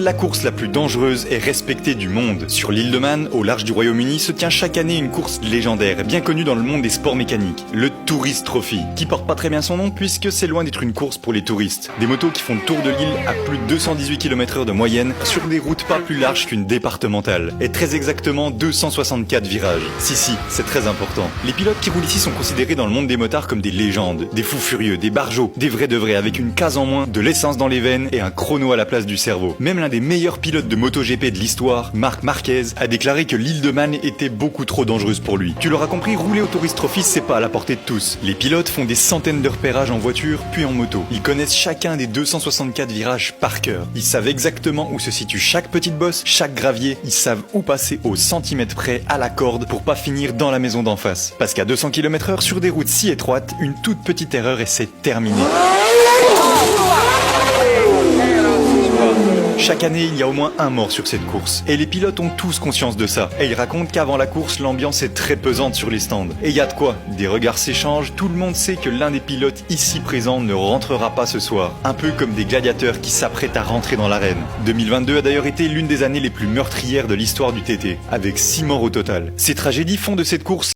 La course la plus dangereuse et respectée du monde. Sur l'île de Man, au large du Royaume-Uni, se tient chaque année une course légendaire, bien connue dans le monde des sports mécaniques, le Tourist Trophy, qui porte pas très bien son nom puisque c'est loin d'être une course pour les touristes. Des motos qui font le tour de l'île à plus de 218 km/h de moyenne, sur des routes pas plus larges qu'une départementale, et très exactement 264 virages. Si, c'est très important. Les pilotes qui roulent ici sont considérés dans le monde des motards comme des légendes, des fous furieux, des barjots, des vrais de vrais, avec une case en moins, de l'essence dans les veines et un chrono à la place du cerveau. Même l'un des meilleurs pilotes de MotoGP de l'histoire, Marc Marquez, a déclaré que l'île de Man était beaucoup trop dangereuse pour lui. Tu l'auras compris, rouler au Tourist Trophy, c'est pas à la portée de tous. Les pilotes font des centaines de repérages en voiture, puis en moto. Ils connaissent chacun des 264 virages par cœur. Ils savent exactement où se situe chaque petite bosse, chaque gravier. Ils savent où passer au centimètre près à la corde pour pas finir dans la maison d'en face. Parce qu'à 200 km/h sur des routes si étroites, une toute petite erreur et c'est terminé. Chaque année, il y a au moins un mort sur cette course. Et les pilotes ont tous conscience de ça. Et ils racontent qu'avant la course, l'ambiance est très pesante sur les stands. Et il y a de quoi. Des regards s'échangent, tout le monde sait que l'un des pilotes ici présents ne rentrera pas ce soir. Un peu comme des gladiateurs qui s'apprêtent à rentrer dans l'arène. 2022 a d'ailleurs été l'une des années les plus meurtrières de l'histoire du TT, avec 6 morts au total. Ces tragédies font de cette course